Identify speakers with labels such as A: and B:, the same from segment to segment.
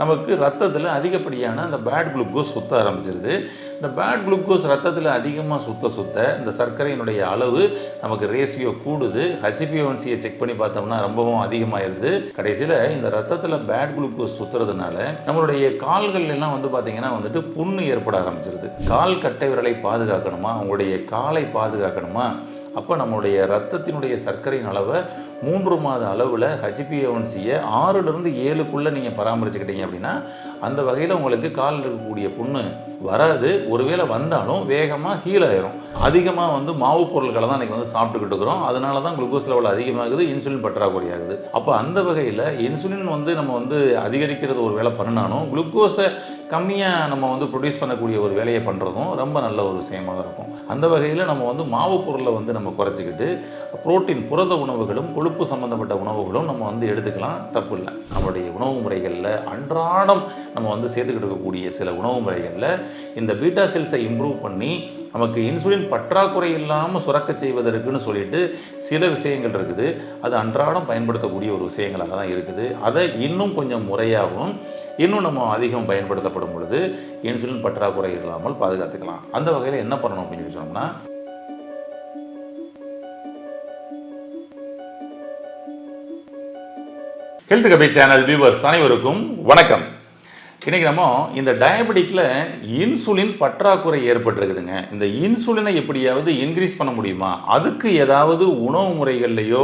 A: நமக்கு ரத்தத்தில் அதிகப்படியான அந்த பேட் குளுக்கோஸ் சுத்த ஆரம்பிச்சிருது. இந்த பேட் குளுக்கோஸ் ரத்தத்தில் அதிகமாக சுத்த இந்த சர்க்கரையினுடைய அளவு நமக்கு ரேஷியோ கூடுது. ஹெச்பிஏஒன்சியை செக் பண்ணி பார்த்தோம்னா ரொம்பவும் அதிகமாயிருது. கடைசியில் இந்த ரத்தத்தில் பேட் குளுக்கோஸ் சுற்றுறதுனால நம்மளுடைய கால்கள் எல்லாம் பார்த்தீங்கன்னா புண்ணு ஏற்பட ஆரம்பிச்சிருது. கால் கட்டை விரலை பாதுகாக்கணுமா, உங்களுடைய காலை பாதுகாக்கணுமா, அப்போ நம்மளுடைய ரத்தத்தினுடைய சர்க்கரையின் அளவை 3 மாத அளவில் ஹெச்பிஏஒன்சியை 6லிருந்து 7க்குள்ளே நீங்கள் பராமரிச்சுக்கிட்டீங்க அப்படின்னா அந்த வகையில் உங்களுக்கு காலில் இருக்கக்கூடிய புண்ணு வராது. ஒருவேளை வந்தாலும் வேகமாக ஹீல் ஆயிரும். அதிகமாக மாவு பொருட்களை தான் இன்றைக்கி சாப்பிட்டுக்கிட்டு இருக்கிறோம். அதனால தான் குளுக்கோஸ் லெவல் அதிகமாகுது, இன்சுலின் பற்றாக்குறை ஆகுது. அப்போ அந்த வகையில் இன்சுலின் நம்ம அதிகரிக்கிறது ஒரு வேலை பண்ணினாலும் குளுக்கோஸை கம்மியாக நம்ம ப்ரொடியூஸ் பண்ணக்கூடிய ஒரு வேலையை பண்ணுறதும் ரொம்ப நல்ல ஒரு விஷயமாக இருக்கும். அந்த வகையில் நம்ம மாவு பொருளை நம்ம குறைச்சிக்கிட்டு புரோட்டீன் புரத உணவுகளும் கொழுப்பு சம்மந்தப்பட்ட உணவுகளும் நம்ம எடுத்துக்கலாம், தப்பு இல்லை. நம்மளுடைய உணவு முறைகளில் அன்றாடம் நம்ம சேர்த்துக்கிட்டு இருக்கக்கூடிய சில உணவு முறைகளில் இந்த பீட்டா செல்ஸை இம்ப்ரூவ் பண்ணி நமக்கு இன்சுலின் பற்றாக்குறை இல்லாமல் சுரக்க செய்வதற்குன்னு சொல்லிட்டு சில விஷயங்கள் இருக்குது. அது அன்றாடம் பயன்படுத்தக்கூடிய ஒரு விஷயங்களாக தான் இருக்குது. அதை இன்னும் கொஞ்சம் முறையாகவும் இன்னும் நம்ம அதிகம் பயன்படுத்தப்படும் பொழுது இன்சுலின் பற்றாக்குறை இல்லாமல் பாதுகாத்துக்கலாம். அந்த வகையில் என்ன பண்ணணும் அப்படின்னு சொன்னோம்னா, ஹெல்த் கபே சேனல் வியூவர்ஸ் அனைவருக்கும் வணக்கம். இன்றைக்கி நம்ம இந்த டயபெட்டிக்கில் இன்சுலின் பற்றாக்குறை ஏற்பட்டிருக்குதுங்க. இந்த இன்சுலினை எப்படியாவது இன்க்ரீஸ் பண்ண முடியுமா, அதுக்கு ஏதாவது உணவு முறைகள்லையோ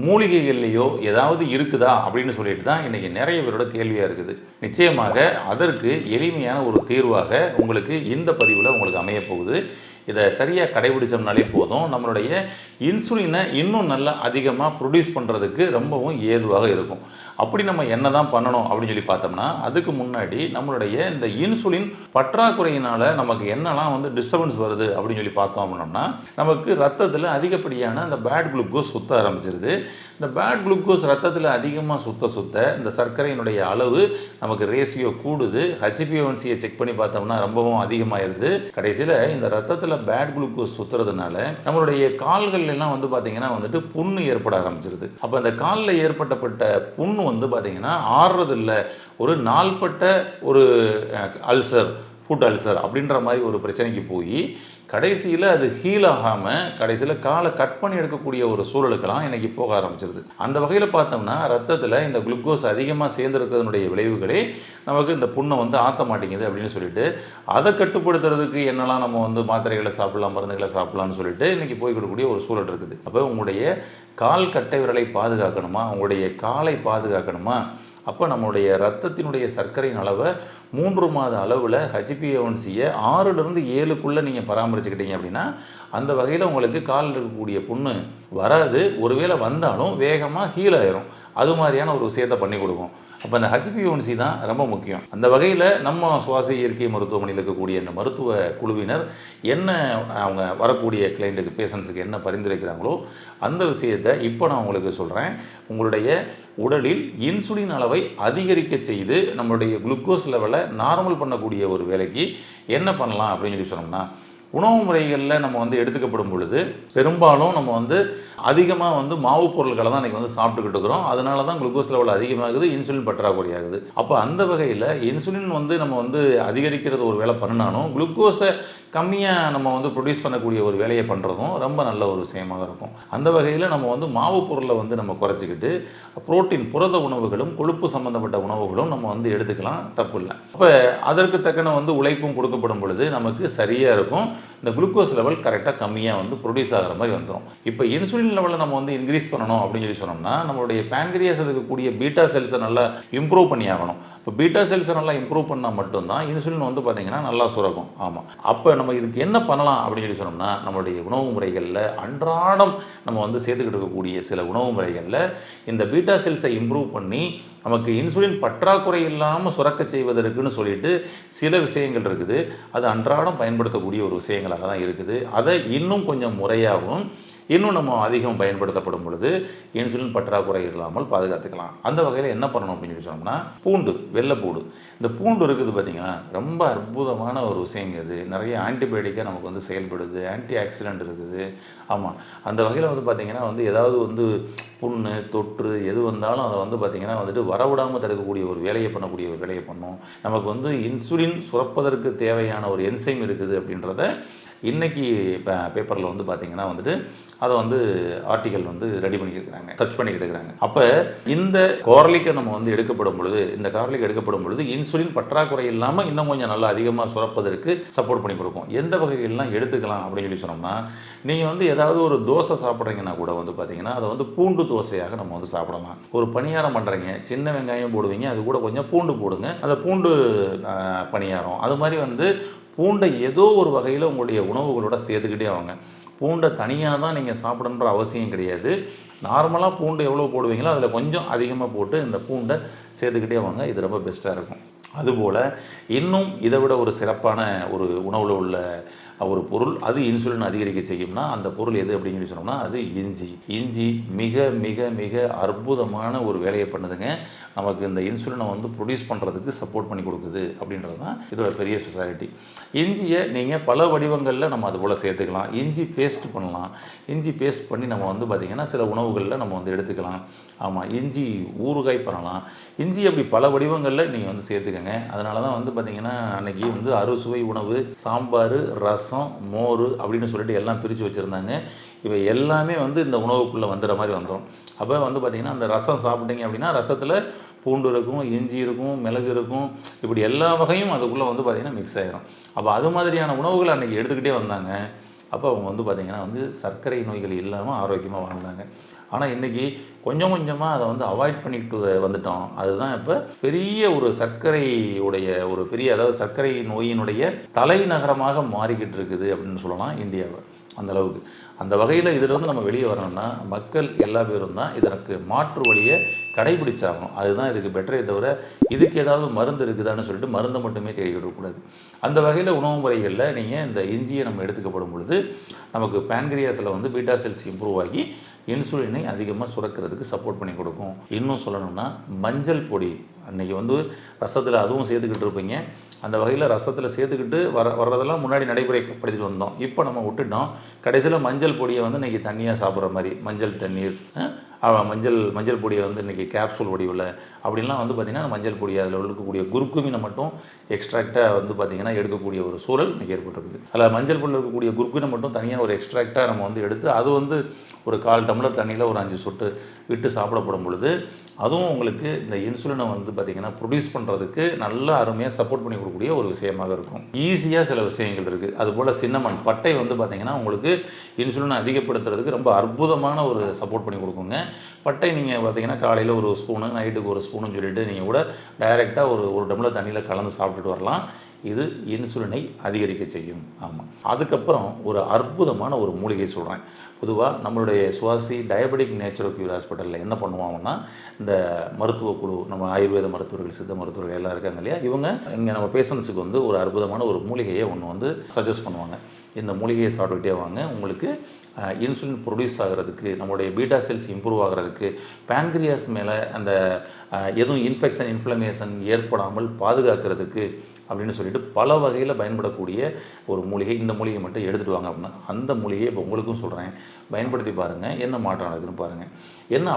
A: மூலிகைகள்லையோ ஏதாவது இருக்குதா அப்படின்னு சொல்லிட்டு தான் இன்றைக்கி நிறைய பேரோட கேள்வியாக இருக்குது. நிச்சயமாக அதற்கு எளிமையான ஒரு தீர்வாக உங்களுக்கு இந்த பதிவில் உங்களுக்கு அமையப்போகுது. இதை சரியாக கடைபிடிச்சோம்னாலே போதும், நம்மளுடைய இன்சுலினை இன்னும் நல்லா அதிகமாக ப்ரொடியூஸ் பண்ணுறதுக்கு ரொம்பவும் ஏதுவாக இருக்கும். அப்படி நம்ம என்ன தான் பண்ணணும் அப்படின்னு சொல்லி பார்த்தோம்னா, அதுக்கு முன்னாடி நம்மளுடைய இந்த இன்சுலின் பற்றாக்குறையினால் நமக்கு என்னெல்லாம் டிஸ்டர்பன்ஸ் வருது அப்படின்னு சொல்லி பார்த்தோம் அப்படின்னோம்னா, நமக்கு ரத்தத்தில் அதிகப்படியான அந்த பேட் குளுக்கோஸ் சுத்த ஆரம்பிச்சிருது. இந்த பேட் குளுக்கோஸ் ரத்தத்தில் அதிகமாக சுத்த இந்த சர்க்கரையினுடைய அளவு நமக்கு ரேஷியோ கூடுது. ஹெச்பிஏஒன்சியை செக் பண்ணி பார்த்தோம்னா ரொம்பவும் அதிகமாயிருது. கடைசியில் இந்த ரத்தத்தில் பேட் குளுக்கோஸ் சுற்றுறதுனால நம்மளுடைய கால்கள் எல்லாம் பார்த்தீங்கன்னா புண்ணு ஏற்பட ஆரம்பிச்சிருது. அப்போ அந்த காலில் ஏற்பட்ட புண்ணு பார்த்தீங்கன்னா ஆறுறது இல்லை, ஒரு நாள்பட்ட ஒரு அல்சர், ஃபுட் அல்சர் அப்படின்ற மாதிரி ஒரு பிரச்சனைக்கு போய் கடைசியில் அது ஹீல் ஆகாமல் கடைசியில் காலை கட் பண்ணி எடுக்கக்கூடிய ஒரு சூழலுக்கெல்லாம் இன்றைக்கி போக ஆரம்பிச்சிருது. அந்த வகையில் பார்த்தோம்னா ரத்தத்தில் இந்த குளுக்கோஸ் அதிகமாக சேர்ந்துருக்கிறதுனுடைய விளைவுகளே நமக்கு இந்த புண்ணை ஆற்ற மாட்டேங்குது அப்படின்னு சொல்லிட்டு அதை கட்டுப்படுத்துறதுக்கு என்னெல்லாம் நம்ம மாத்திரைகளை சாப்பிடலாம், மருந்துகளை சாப்பிடலாம்னு சொல்லிட்டு இன்றைக்கி போய்கிடக்கூடிய ஒரு சூழல் இருக்குது. அப்போ உங்களுடைய கால் கட்டை விரலை பாதுகாக்கணுமா, உங்களுடைய காலை பாதுகாக்கணுமா, அப்போ நம்மளுடைய ரத்தத்தினுடைய சர்க்கரையின் அளவை 3 மாத அளவில் ஹெச்பிஏஒன்சியை 6லிருந்து 7க்குள்ளே நீங்கள் பராமரிச்சுக்கிட்டீங்க அப்படின்னா அந்த வகையில் உங்களுக்கு காலில் இருக்கக்கூடிய புண்ணு வராது. ஒருவேளை வந்தாலும் வேகமாக ஹீல் ஆயிரும். அது மாதிரியான ஒரு விஷயத்தை பண்ணி கொடுக்கும். அப்போ இந்த ஹெச்பிஏஒன்சி தான் ரொம்ப முக்கியம். அந்த வகையில் நம்ம சுவாச இயற்கை மருத்துவமனையில் இருக்கக்கூடிய இந்த மருத்துவ குழுவினர் என்ன அவங்க வரக்கூடிய கிளைண்ட்டுக்கு, பேஷண்ட்ஸுக்கு என்ன பரிந்துரைக்கிறாங்களோ அந்த விஷயத்தை இப்போ நான் உங்களுக்கு சொல்கிறேன். உங்களுடைய உடலில் இன்சுலின் அளவை அதிகரிக்க செய்து நம்மளுடைய குளுக்கோஸ் லெவலை நார்மல் பண்ணக்கூடிய ஒரு வேலைக்கு என்ன பண்ணலாம் அப்படின்னு சொல்லி சொன்னோம்னா, உணவு முறைகளில் நம்ம எடுத்துக்கப்படும் பொழுது பெரும்பாலும் நம்ம அதிகமாக மாவு பொருட்களை தான் இன்றைக்கி சாப்பிட்டுக்கிட்டு இருக்கிறோம். அதனால தான் குளுக்கோஸ் லெவல் அதிகமாகுது, இன்சுலின் பற்றாக்குறை ஆகுது. அப்போ அந்த வகையில் இன்சுலின் நம்ம அதிகரிக்கிறது ஒரு வேலை பண்ணினாலும் குளுக்கோஸை கம்மியாக நம்ம ப்ரொடியூஸ் பண்ணக்கூடிய ஒரு வேலையை பண்ணுறதும் ரொம்ப நல்ல ஒரு விஷயமாக இருக்கும். அந்த வகையில் நம்ம மாவு பொருளை நம்ம குறைச்சிக்கிட்டு புரோட்டீன் புரத உணவுகளும் கொழுப்பு சம்மந்தப்பட்ட உணவுகளும் நம்ம எடுத்துக்கலாம், தப்பு இல்லை. அப்போ அதற்கு தக்கன உழைப்பும் கொடுக்கப்படும் பொழுது நமக்கு சரியாக இருக்கும். இந்த குளுக்கோஸ் லெவல் கரெக்டாக கம்மியாக ப்ரொடியூஸ் ஆகிற மாதிரி வந்துடும். இப்போ இன்சுலின் லெவலை நம்ம இன்க்ரீஸ் பண்ணணும் அப்படின்னு சொல்லி சொன்னோம்னா நம்மளுடைய பேன்கிரியாஸ் இருக்கக்கூடிய பீட்டா செல்ஸை நல்லா இம்ப்ரூவ் பண்ணி ஆகணும். இப்போ பீட்டா செல்ஸை நல்லா இம்ப்ரூவ் பண்ணால் மட்டும்தான் இன்சுலின் பார்த்தீங்கன்னா நல்லா சுரக்கும். ஆமாம், அப்போ நம்ம இதுக்கு என்ன பண்ணலாம் அப்படின்னு சொல்லி சொன்னோம்னா, நம்மளுடைய உணவு முறைகளில் அன்றாடம் நம்ம சேர்த்துக்கிட்டு இருக்கக்கூடிய சில உணவு முறைகளில் இந்த பீட்டா செல்ஸை இம்ப்ரூவ் பண்ணி நமக்கு இன்சுலின் பற்றாக்குறை இல்லாமல் சுரக்க செய்வதற்குன்னு சொல்லிட்டு சில விஷயங்கள் இருக்குது. அது அன்றாடம் பயன்படுத்தக்கூடிய ஒரு விஷயங்களாக தான் இருக்குது. அதை இன்னும் கொஞ்சம் முறையாகவும் இன்னும் நம்ம அதிகம் பயன்படுத்தப்படும் பொழுது இன்சுலின் பற்றாக்குறை இல்லாமல் பாதுகாத்துக்கலாம். அந்த வகையில் என்ன பண்ணணும் அப்படின்னு சொல்லி சொன்னோம்னா, பூண்டு, வெள்ளைப்பூடு. இந்த பூண்டு இருக்குது பார்த்தீங்கன்னா, ரொம்ப அற்புதமான ஒரு விஷயங்க இது. நிறைய ஆன்டிபயோட்டிக்காக நமக்கு வந்து செயல்படுது, ஆன்டி ஆக்சிடென்ட் இருக்குது. ஆமாம், அந்த வகையில் வந்து பார்த்திங்கன்னா வந்து ஏதாவது வந்து புண்ணு, தொற்று எது வந்தாலும் அதை வந்து பார்த்திங்கன்னா வந்துட்டு வரவிடாமல் தடுக்கக்கூடிய ஒரு வேலையை பண்ணக்கூடிய ஒரு வேலையை பண்ணும். நமக்கு வந்து இன்சுலின் சுரப்பதற்கு தேவையான ஒரு என்சைம் இருக்குது அப்படின்றத இன்றைக்கி பேப்பரில் வந்து பார்த்திங்கன்னா வந்துட்டு அதை வந்து ஆர்டிக்கல் வந்து ரெடி பண்ணியிருக்கிறாங்க, சர்ச் பண்ணிக்கிட்டு இருக்கிறாங்க. அப்போ இந்த கார்லிக்கை நம்ம வந்து எடுக்கப்படும் பொழுது இன்சுலின் பற்றாக்குறை இல்லாமல் இன்னும் கொஞ்சம் நல்லா அதிகமாக சுரப்பதற்கு சப்போர்ட் பண்ணி கொடுக்கும். எந்த வகைகள்லாம் எடுத்துக்கலாம் அப்படின்னு சொல்லி சொன்னோம்னா, நீங்கள் வந்து ஏதாவது ஒரு தோசை சாப்பிட்றீங்கன்னா கூட வந்து பார்த்தீங்கன்னா அதை வந்து பூண்டு தோசையாக நம்ம வந்து சாப்பிடலாம். ஒரு பணியாரம் பண்ணுறீங்க, சின்ன வெங்காயம் போடுவீங்க, அது கூட கொஞ்சம் பூண்டு போடுங்க, அந்த பூண்டு பணியாரம். அது மாதிரி வந்து பூண்டை ஏதோ ஒரு வகையில் உங்களுடைய உணவுகளோட சேர்த்துக்கிட்டே வாங்க. பூண்டை தனியாக தான் நீங்கள் சாப்பிடணுன்ற அவசியம் கிடையாது. நார்மலாக பூண்டு எவ்வளோ போடுவீங்களோ அதில் கொஞ்சம் அதிகமாக போட்டு இந்த பூண்டை சேர்த்துக்கிட்டே வாங்க. இது ரொம்ப பெஸ்ட்டாக இருக்கும். அதுபோல் இன்னும் இதை விட ஒரு சிறப்பான ஒரு உணவில் உள்ள ஒரு பொருள், அது இன்சுலின் அதிகரிக்க செய்யும்னா அந்த பொருள் எது அப்படின்னு சொல்லி சொன்னோம்னா அது இஞ்சி. இஞ்சி மிக மிக மிக அற்புதமான ஒரு வேலையை பண்ணுதுங்க. நமக்கு இந்த இன்சுலினை வந்து ப்ரொடியூஸ் பண்ணுறதுக்கு சப்போர்ட் பண்ணி கொடுக்குது அப்படின்றது தான் இதோட பெரிய ஸ்பெஷாலிட்டி. இஞ்சியை நீங்கள் பல வடிவங்களில் நம்ம அது போல் சேர்த்துக்கலாம். இஞ்சி பேஸ்ட் பண்ணலாம். இஞ்சி பேஸ்ட் பண்ணி நம்ம வந்து பார்த்திங்கன்னா சில உணவுகளில் நம்ம வந்து எடுத்துக்கலாம். ஆமாம், இஞ்சி ஊறுகாய் பண்ணலாம். இஞ்சி அப்படி பல வடிவங்களில் நீங்கள் வந்து சேர்த்துக்கங்க. அதனால தான் வந்து பார்த்திங்கன்னா அன்றைக்கி வந்து அறுசுவை உணவு, சாம்பார், ரசம், மோர் அப்படின்னு சொல்லிட்டு எல்லாம் பிரித்து வச்சுருந்தாங்க. இவை எல்லாமே வந்து இந்த உணவுக்குள்ளே வந்துடுற மாதிரி வந்துடும். அப்போ வந்து பார்த்திங்கன்னா அந்த ரசம் சாப்பிட்டீங்க அப்படின்னா ரசத்தில் பூண்டு இருக்கும், இஞ்சி இருக்கும், மிளகு இருக்கும், இப்படி எல்லா வகையும் அதுக்குள்ளே வந்து பார்த்திங்கன்னா மிக்ஸ் ஆகிரும். அப்போ அது மாதிரியான உணவுகளை அன்றைக்கி எடுத்துக்கிட்டே வந்தாங்க. அப்போ அவங்க வந்து பார்த்திங்கன்னா வந்து சர்க்கரை நோய்கள் இல்லாமல் ஆரோக்கியமாக வாழ்ந்தாங்க. ஆனால் இன்றைக்கி கொஞ்சம் கொஞ்சமாக அதை வந்து அவாய்ட் பண்ணிட்டு வந்துட்டோம். அதுதான் இப்போ பெரிய ஒரு சர்க்கரையுடைய ஒரு பெரிய, அதாவது சர்க்கரை நோயினுடைய தலைநகரமாக மாறிக்கிட்டு இருக்குது அப்படின்னு சொல்லலாம் இந்தியாவை. அந்த அளவுக்கு அந்த வகையில் இதிலிருந்து நம்ம வெளியே வரணும்னா மக்கள் எல்லா பேரும் தான் இதற்கு மாற்று வழியை கடைபிடிச்சாகணும். அதுதான் இதுக்கு பெட்டரே தவிர இதுக்கு ஏதாவது மருந்து இருக்குதான்னு சொல்லிட்டு மருந்தை மட்டுமே தேடிக்கிட்டு இருக்கக்கூடாது. அந்த வகையில் உணவு முறைகளில் நீங்கள் இந்த இஞ்சியை நம்ம எடுத்துக்கப்படும் பொழுது நமக்கு பேன்கிரியாஸில் வந்து பீட்டா செல்ஸ் இம்ப்ரூவ் ஆகி இன்சுலினை அதிகமாக சுரக்கிறதுக்கு சப்போர்ட் பண்ணி கொடுக்கும். இன்னும் சொல்லணும்னா மஞ்சள் பொடி, அன்றைக்கி வந்து ரசத்தில் அதுவும் சேர்த்துக்கிட்டு இருப்பீங்க. அந்த வகையில் ரசத்தில் சேர்த்துக்கிட்டு வர்றதெல்லாம் முன்னாடி நடைமுறைப்படுத்திட்டு வந்தோம். இப்போ நம்ம விட்டுட்டோம். கடைசியில் மஞ்சள் பொடியை வந்து இன்றைக்கி தண்ணியாக சாப்பிட்ற மாதிரி மஞ்சள் தண்ணீர், மஞ்சள் பொடியை வந்து இன்றைக்கி கேப்சூல் வடிவில் அப்படின்லாம் வந்து பார்த்திங்கன்னா மஞ்சள் பொடி அதில் இருக்கக்கூடிய குர்குமினை மட்டும் எக்ஸ்ட்ராக்டாக வந்து பார்த்திங்கன்னா எடுக்கக்கூடிய ஒரு சூழல் இன்றைக்கி ஏற்பட்டிருக்குது. அதில் மஞ்சள் பொடியில் இருக்கக்கூடிய குர்குமினை மட்டும் தனியாக ஒரு எக்ஸ்ட்ராக்டாக நம்ம வந்து எடுத்து அது வந்து ஒரு 1/4 டம்ளர் தண்ணியில் ஒரு 5 சொட்டு விட்டு சாப்பிடப்படும் பொழுது அதுவும் உங்களுக்கு இந்த இன்சுலினை வந்து பார்த்திங்கன்னா ப்ரொடியூஸ் பண்ணுறதுக்கு நல்லா அருமையாக சப்போர்ட் பண்ணி கொடுக்கக்கூடிய ஒரு விஷயமாக இருக்கும். ஈஸியாக சில விஷயங்கள் இருக்குது. அதுபோல் சின்னமன் பட்டை வந்து பார்த்திங்கன்னா உங்களுக்கு இன்சுலினை அதிகப்படுத்துறதுக்கு ரொம்ப அற்புதமான ஒரு சப்போர்ட் பண்ணி கொடுக்குங்க. பட்டை நீங்கள் பார்த்திங்கன்னா காலையில் ஒரு ஸ்பூனு, நைட்டுக்கு ஒரு ஸ்பூனுன்னு சொல்லிட்டு நீங்கள் கூட டைரெக்டாக ஒரு டம்ளர் தண்ணியில் கலந்து சாப்பிட்டுட்டு வரலாம். இது இன்சுலினை அதிகரிக்க செய்யும். ஆமாம், அதுக்கப்புறம் ஒரு அற்புதமான ஒரு மூலிகை சொல்கிறேன். பொதுவாக நம்மளுடைய சுவாசி டயபெட்டிக் நேச்சுரோக்யூர் ஹாஸ்பிட்டலில் என்ன பண்ணுவாங்கன்னா, இந்த மருத்துவ குழு, நம்ம ஆயுர்வேத மருத்துவர்கள், சித்த மருத்துவர்கள் எல்லாம் இருக்காங்க இல்லையா, இவங்க இங்கே நம்ம பேஷண்ட்ஸுக்கு வந்து ஒரு அற்புதமான ஒரு மூலிகையை ஒன்று வந்து சஜஸ்ட் பண்ணுவாங்க. இந்த மூலிகையை சாப்பிட்டுக்கிட்டே வாங்க, உங்களுக்கு இன்சுலின் ப்ரொடியூஸ் ஆகிறதுக்கு, நம்மளுடைய பீட்டா செல்ஸ் இம்ப்ரூவ் ஆகிறதுக்கு, பேன்கிரியாஸ் மேலே அந்த எதுவும் இன்ஃபெக்ஷன், இன்ஃப்ளமேஷன் ஏற்படாமல் பாதுகாக்கிறதுக்கு அப்படின்னு சொல்லிட்டு பல வகையில் பயன்படக்கூடிய ஒரு மூலிகை. இந்த மூலிகை மட்டும் எடுத்துகிட்டு வாங்க அப்படின்னா அந்த மூலிகையை இப்போ உங்களுக்கும் சொல்கிறேன், பயன்படுத்தி பாருங்கள், என்ன மாற்றம் நடக்குதுன்னு பாருங்கள். என்ன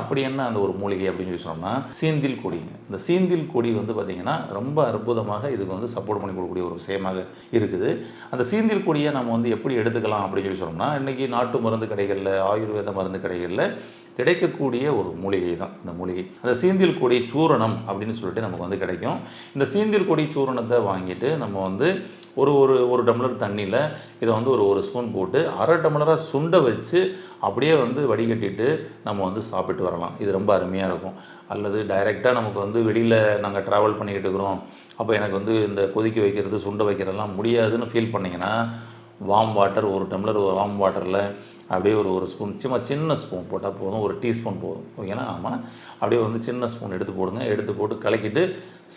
A: அந்த ஒரு மூலிகை அப்படின்னு சொல்லி சொன்னோம்னா சீந்தில் கொடிங்க. இந்த சீந்தில் கொடி வந்து பார்த்திங்கன்னா ரொம்ப அற்புதமாக இதுக்கு வந்து சப்போர்ட் பண்ணி கொடுக்கக்கூடிய ஒரு விஷயமாக இருக்குது. அந்த சீந்தில் கொடியை நம்ம வந்து எப்படி எடுத்துக்கலாம் அப்படின்னு சொல்லி சொன்னோம்னா, இன்றைக்கி நாட்டு மருந்து கடைகளில், ஆயுர்வேத மருந்து கடைகளில் கிடைக்கக்கூடிய ஒரு மூலிகை தான் இந்த மூலிகை. அந்த சீந்தில் கொடி சூரணம் அப்படின்னு சொல்லிட்டு நமக்கு வந்து கிடைக்கும். இந்த சீந்தில் கொடி சூரணத்தை வாங்கிட்டு நம்ம வந்து ஒரு டம்ளர் தண்ணியில் இதை வந்து ஒரு ஸ்பூன் போட்டு 1/2 டம்ளராக சுண்ட வச்சு அப்படியே வந்து வடிகட்டிட்டு நம்ம வந்து சாப்பிட்டு வரலாம். இது ரொம்ப அருமையாக இருக்கும். அல்லது டைரெக்டாக நமக்கு வந்து வெளியில் நாங்கள் ட்ராவல் பண்ணிக்கிட்டு இருக்கிறோம், அப்போ எனக்கு வந்து இந்த கொதிக்க வைக்கிறது, சுண்ட வைக்கிறதெல்லாம் முடியாதுன்னு ஃபீல் பண்ணிங்கன்னா, வார்ம் வாட்டர், 1 டம்ளர் வார்ம் வாட்டரில் அப்படியே ஒரு ஸ்பூன், சின்ன ஸ்பூன் போட்டால் போதும், ஒரு டீஸ்பூன் போதும், ஓகேனா. ஆமாம், அப்படியே வந்து சின்ன ஸ்பூன் எடுத்து போடுங்க. எடுத்து போட்டு கலக்கிட்டு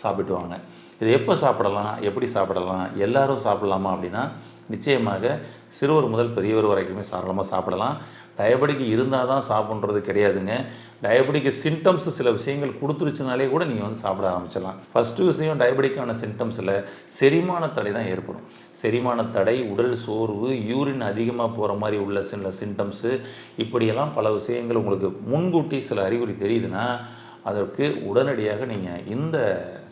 A: சாப்பிட்டு வாங்க. இதை எப்போ சாப்பிடலாம், எப்படி சாப்பிடலாம், எல்லாரும் சாப்பிடலாமா அப்படின்னா நிச்சயமாக சிறுவர் முதல் பெரியவர் வரைக்குமே தாராளமாக சாப்பிடலாம். டயபெட்டிக் இருந்தால் தான் சாப்பிட்றது கிடையாதுங்க. டயபெட்டிக் சிம்டம்ஸ் சில விஷயங்கள் கொடுத்துருச்சுனாலே கூட நீங்கள் வந்து சாப்பிட ஆரம்பிச்சிடலாம். ஃபஸ்ட்டு விஷயம் டயபெட்டிக்கான சிம்டம்ஸில் செரிமான தடை தான் ஏற்படும். செரிமான தடை, உடல் சோர்வு, யூரின் அதிகமாக போகிற மாதிரி உள்ள சில சிம்டம்ஸு, இப்படியெல்லாம் பல விஷயங்கள் உங்களுக்கு முன்கூட்டி சில அறிகுறி தெரியுதுன்னா அதற்கு உடனடியாக நீங்கள் இந்த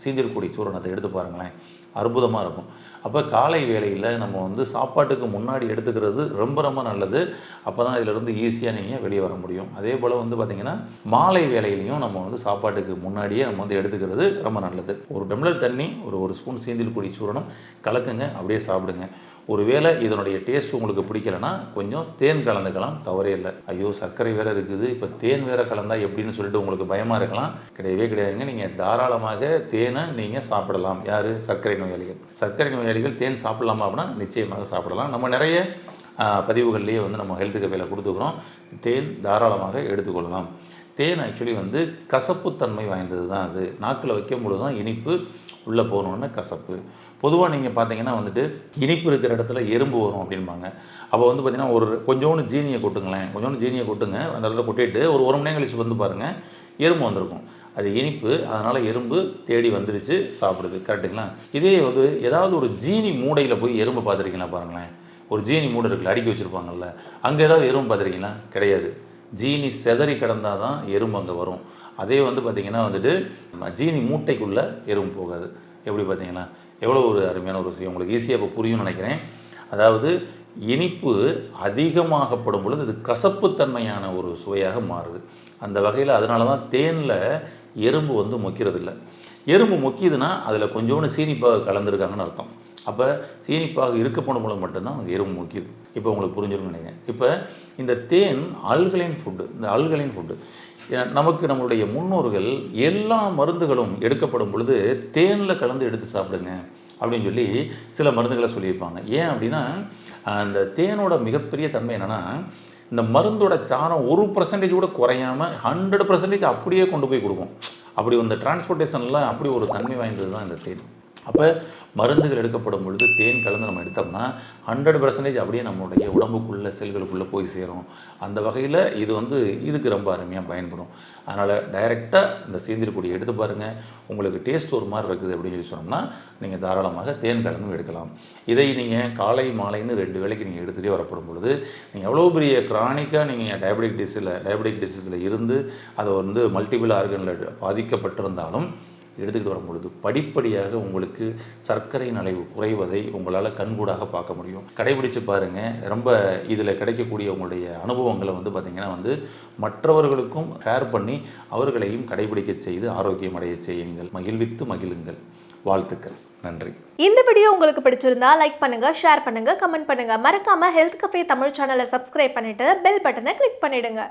A: சீந்தில்குடி சூரணத்தை எடுத்து பாருங்களேன், அற்புதமாக இருக்கும். அப்போ காலை வேளையில் நம்ம வந்து சாப்பாட்டுக்கு முன்னாடி எடுத்துக்கிறது ரொம்ப ரொம்ப நல்லது. அப்போ தான் இதிலிருந்து ஈஸியாக நீங்கள் வெளியே வர முடியும். அதே போல் வந்து பார்த்திங்கன்னா மாலை வேளையிலையும் நம்ம வந்து சாப்பாட்டுக்கு முன்னாடியே நம்ம வந்து எடுத்துக்கிறது ரொம்ப நல்லது. ஒரு டம்ளர் தண்ணி, ஒரு ஸ்பூன் சீந்தில்குடி சூரணம் கலக்குங்க, அப்படியே சாப்பிடுங்க. ஒருவேளை இதனுடைய டேஸ்ட் உங்களுக்கு பிடிக்கலன்னா கொஞ்சம் தேன் கலந்துக்கலாம், தவறே இல்லை. ஐயோ சர்க்கரை வேறு இருக்குது, இப்போ தேன் வேறு கலந்தா எப்படின்னு சொல்லிட்டு உங்களுக்கு பயமாக இருக்கலாம். கிடையவே கிடையாதுங்க. நீங்கள் தாராளமாக தேனை நீங்கள் சாப்பிடலாம். யார்? சர்க்கரை நோயாளிகள். சர்க்கரை நோயாளிகள் தேன் சாப்பிடலாமா அப்படின்னா நிச்சயமாக சாப்பிடலாம். நம்ம நிறைய பதிவுகள்லேயே வந்து நம்ம ஹெல்த் கஃபேல கொடுத்துக்கிறோம். தேன் தாராளமாக எடுத்துக்கொள்ளலாம். தேன் ஆக்சுவலி வந்து கசப்புத்தன்மை வாய்ந்தது தான். அது நாக்கில் வைக்கும் பொழுது தான் இனிப்பு, உள்ளே போகணுன்னு கசப்பு. பொதுவாக நீங்கள் பார்த்தீங்கன்னா வந்துட்டு இனிப்பு இருக்கிற இடத்துல எறும்பு வரும் அப்படின்பாங்க. அப்போ வந்து பார்த்திங்கன்னா ஒரு கொஞ்சோண்டு ஜீனியை கொட்டுங்களேன், கொஞ்சோண்டு ஜீனியை கொட்டுங்க, அந்த இடத்துல கொட்டிட்டு ஒரு மணி நேரம் கழிச்சு வந்து பாருங்கள், எறும்பு வந்திருக்கும். அது இனிப்பு, அதனால் எறும்பு தேடி வந்துடுச்சு, சாப்பிடுது. கரெக்டுங்களா? இதே வந்து ஏதாவது ஒரு ஜீனி மூடையில் போய் எறும்பு பார்த்துருக்கீங்களா பாருங்களேன். ஒரு ஜீனி மூடை இருக்குல்ல, அடுக்கி வச்சுருப்பாங்கல்ல, அங்கே ஏதாவது எறும்பு பார்த்துருக்கீங்களா? கிடையாது. ஜீனி செதறி கிடந்தால் தான் எறும்பு அங்கே வரும். அதே வந்து பார்த்திங்கன்னா வந்துட்டு ஜீனி மூட்டைக்குள்ளே எறும்பு போகாது. எப்படி பார்த்தீங்கன்னா எவ்வளோ ஒரு அருமையான ஒரு விஷயம். உங்களுக்கு ஈஸியாக இப்போ புரியும்னு நினைக்கிறேன். அதாவது இனிப்பு அதிகமாகப்படும் பொழுது அது கசப்புத்தன்மையான ஒரு சுவையாக மாறுது. அந்த வகையில் அதனால தான் தேனில் எறும்பு வந்து மொக்கிறதில்லை. எறும்பு மொக்கிதுன்னா அதில் கொஞ்சோண்டு சீனிப்பாக கலந்துருக்காங்கன்னு அர்த்தம். அப்போ சீனிப்பாக இருக்கப்படும் மூலம் மட்டும்தான் அங்கே எறும்பு மொக்கிது. இப்போ உங்களுக்கு புரிஞ்சிருக்குன்னு நினைக்கிறேன். இப்போ இந்த தேன் ஆல்கலைன் ஃபுட்டு. இந்த ஆல்கலைன் ஃபுட்டு நமக்கு நம்மளுடைய முன்னோர்கள் எல்லா மருந்துகளும் எடுக்கப்படும் பொழுது தேனில் கலந்து எடுத்து சாப்பிடுங்க அப்படின்னு சொல்லி சில மருந்துகளை சொல்லியிருப்பாங்க. ஏன் அப்படின்னா அந்த தேனோட மிகப்பெரிய தன்மை என்னென்னா இந்த மருந்தோட சாரம் 1% கூட குறையாமல் 100% அப்படியே கொண்டு போய் கொடுக்கும். அப்படி இந்த டிரான்ஸ்போர்ட்டேஷனில் அப்படி ஒரு தன்மை வாய்ந்தது தான் இந்த தேன். அப்போ மருந்துகள் எடுக்கப்படும் பொழுது தேன் கலந்து நம்ம எடுத்தோம்னா 100% அப்படியே நம்மளுடைய உடம்புக்குள்ளே செல்களுக்குள்ளே போய் சேரும். அந்த வகையில் இது வந்து இதுக்கு ரொம்ப அருமையாக பயன்படும். அதனால் டைரெக்டாக இந்த சீந்தில்குடியை எடுத்து பாருங்கள். உங்களுக்கு டேஸ்ட் ஒரு மாதிரி இருக்குது அப்படின்னு சொல்லி சொன்னோம்னா நீங்கள் தாராளமாக தேன் கலந்து எடுக்கலாம். இதை நீங்கள் காலை மாலைன்னு 2 வேளைக்கு நீங்கள் எடுத்துகிட்டே வரப்படும் பொழுது நீங்கள் எவ்வளோ பெரிய கிரானிக்காக நீங்கள் டயபெட்டிக் டிசீஸில் இருந்து அதை வந்து மல்டிபிள் ஆர்கனில் பாதிக்கப்பட்டிருந்தாலும் எடுத்துக்கிட்டு வரும்பொழுது படிப்படியாக உங்களுக்கு சர்க்கரையின் அளவு குறைவதை உங்களால் கண்கூடாக பார்க்க முடியும். கடைபிடிச்சு பாருங்கள். ரொம்ப இதில் கிடைக்கக்கூடிய உங்களுடைய அனுபவங்களை வந்து பார்த்திங்கன்னா வந்து மற்றவர்களுக்கும் ஷேர் பண்ணி அவர்களையும் கடைபிடிக்க செய்து ஆரோக்கியம் அடைய செய்யுங்கள். மகிழ்வித்து மகிழுங்கள். வாழ்த்துக்கள். நன்றி.
B: இந்த வீடியோ உங்களுக்கு பிடிச்சிருந்தா லைக் பண்ணுங்க, ஷேர் பண்ணுங்க, கமெண்ட் பண்ணுங்க. மறக்காம ஹெல்த் கஃபே தமிழ் சேனலை சப்ஸ்கிரைப் பண்ணிட்டு பெல் பட்டனை கிளிக் பண்ணிடுங்க.